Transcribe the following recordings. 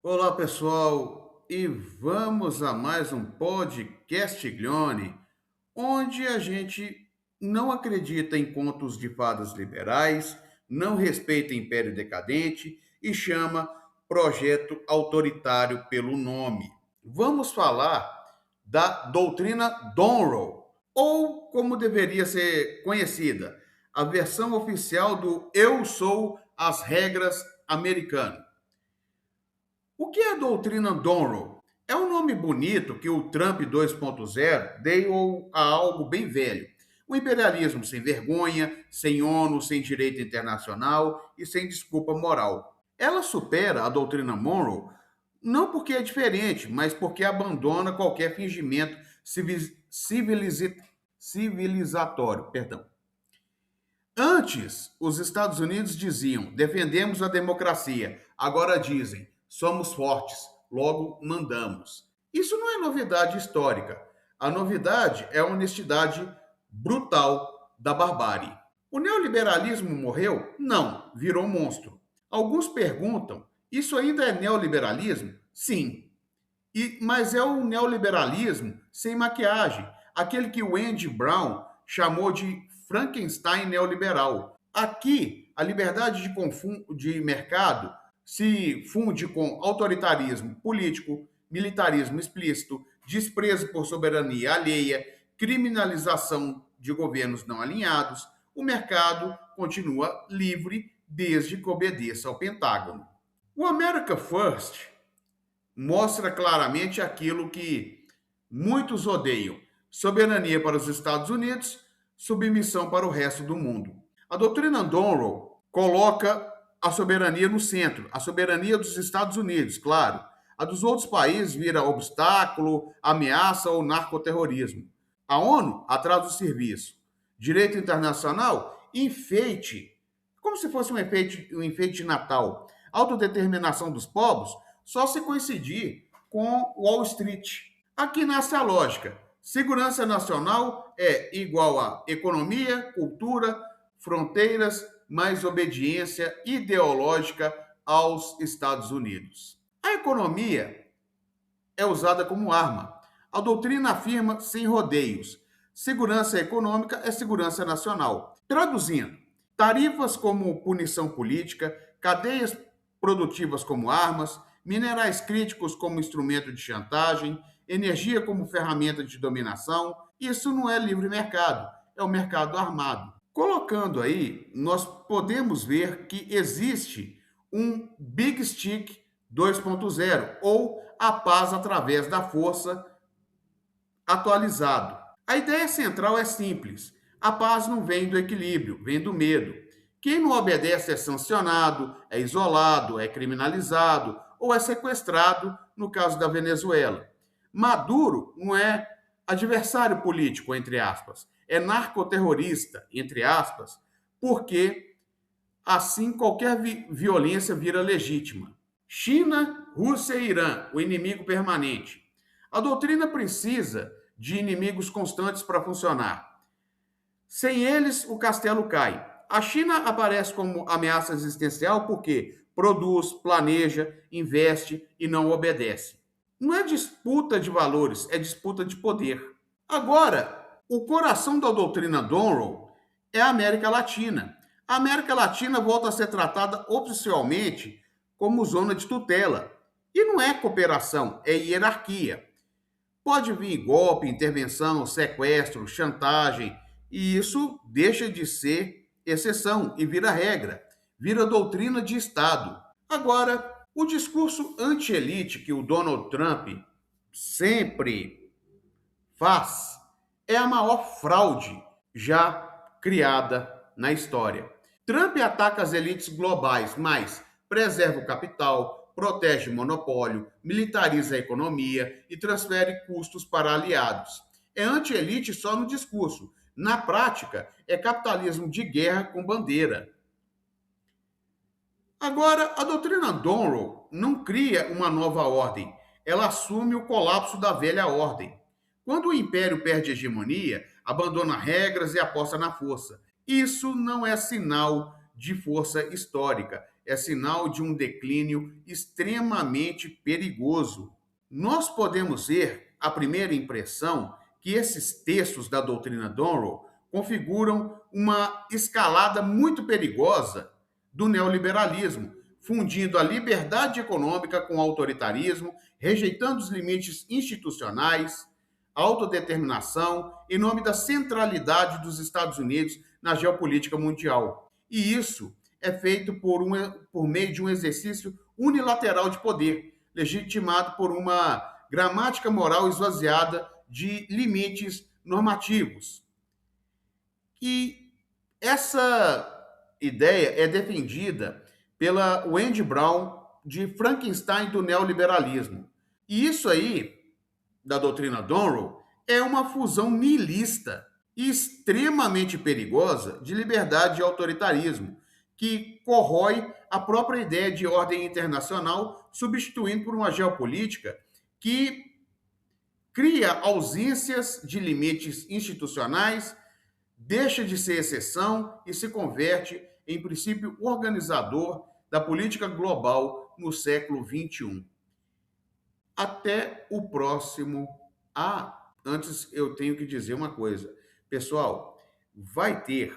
Olá, pessoal, e vamos a mais um podcast Glione, onde a gente não acredita em contos de fadas liberais, não respeita Império Decadente e chama projeto autoritário pelo nome. Vamos falar da doutrina Donroe, ou como deveria ser conhecida, a versão oficial do Eu Sou as Regras americano. O que é a doutrina Donroe? É um nome bonito que o Trump 2.0 deu a algo bem velho. O imperialismo sem vergonha, sem ONU, sem direito internacional e sem desculpa moral. Ela supera a doutrina Monroe não porque é diferente, mas porque abandona qualquer fingimento civilizatório. Perdão. Antes, os Estados Unidos diziam: defendemos a democracia. Agora dizem: somos fortes, logo mandamos. Isso não é novidade histórica. A novidade é a honestidade brutal da barbárie. O neoliberalismo morreu? Não, virou monstro. Alguns perguntam: isso ainda é neoliberalismo? Sim. Mas é o neoliberalismo sem maquiagem, aquele que o Andy Brown chamou de Frankenstein neoliberal. Aqui, a liberdade de mercado se funde com autoritarismo político, militarismo explícito, desprezo por soberania alheia, criminalização de governos não alinhados. O mercado continua livre desde que obedeça ao Pentágono. O America First mostra claramente aquilo que muitos odeiam: soberania para os Estados Unidos, submissão para o resto do mundo. A doutrina Monroe coloca a soberania no centro, a soberania dos Estados Unidos, claro. A dos outros países vira obstáculo, ameaça ou narcoterrorismo. A ONU atrás do serviço. Direito internacional, enfeite, como se fosse um enfeite de Natal. Autodeterminação dos povos, só se coincidir com Wall Street. Aqui nasce a lógica. Segurança nacional é igual a economia, cultura, fronteiras, mais obediência ideológica aos Estados Unidos. A economia é usada como arma. A doutrina afirma sem rodeios: segurança econômica é segurança nacional. Traduzindo, tarifas como punição política, cadeias produtivas como armas, minerais críticos como instrumento de chantagem, energia como ferramenta de dominação. Isso não é livre mercado, é o mercado armado. Colocando aí, nós podemos ver que existe um Big Stick 2.0 ou a paz através da força atualizado. A ideia central é simples: a paz não vem do equilíbrio, vem do medo. Quem não obedece é sancionado, é isolado, é criminalizado ou é sequestrado, no caso da Venezuela. Maduro não é adversário político, entre aspas, é narcoterrorista, entre aspas, porque assim qualquer violência vira legítima. China, Rússia e Irã, o inimigo permanente. A doutrina precisa de inimigos constantes para funcionar. Sem eles, o castelo cai. A China aparece como ameaça existencial porque produz, planeja, investe e não obedece. Não é disputa de valores, é disputa de poder. Agora, o coração da doutrina Monroe é a América Latina. A América Latina volta a ser tratada oficialmente como zona de tutela. E não é cooperação, é hierarquia. Pode vir golpe, intervenção, sequestro, chantagem, e isso deixa de ser exceção e vira regra, vira doutrina de Estado. Agora, o discurso anti-elite que o Donald Trump sempre faz é a maior fraude já criada na história. Trump ataca as elites globais, mas preserva o capital, protege o monopólio, militariza a economia e transfere custos para aliados. É anti-elite só no discurso. Na prática, é capitalismo de guerra com bandeira. Agora, a doutrina Monroe não cria uma nova ordem, ela assume o colapso da velha ordem. Quando o império perde a hegemonia, abandona regras e aposta na força. Isso não é sinal de força histórica, é sinal de um declínio extremamente perigoso. Nós podemos ver, à primeira impressão, que esses textos da doutrina Monroe configuram uma escalada muito perigosa do neoliberalismo, fundindo a liberdade econômica com o autoritarismo, rejeitando os limites institucionais, a autodeterminação, em nome da centralidade dos Estados Unidos na geopolítica mundial. E isso é feito por meio de um exercício unilateral de poder, legitimado por uma gramática moral esvaziada de limites normativos. E essa ideia é defendida pela Wendy Brown de Frankenstein do neoliberalismo. E isso aí, da doutrina Monroe, é uma fusão nihilista e extremamente perigosa de liberdade e autoritarismo, que corrói a própria ideia de ordem internacional, substituindo por uma geopolítica que cria ausências de limites institucionais, deixa de ser exceção e se converte em princípio organizador da política global no século XXI. Até o próximo. Antes eu tenho que dizer uma coisa. Pessoal, vai ter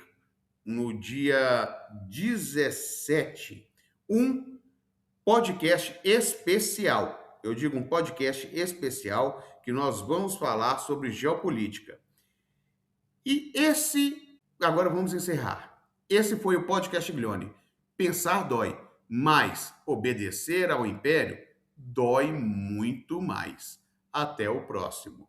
no dia 17 um podcast especial. Eu digo um podcast especial que nós vamos falar sobre geopolítica. E agora vamos encerrar. Esse foi o podcast Glione. Pensar dói, mas obedecer ao império dói muito mais. Até o próximo.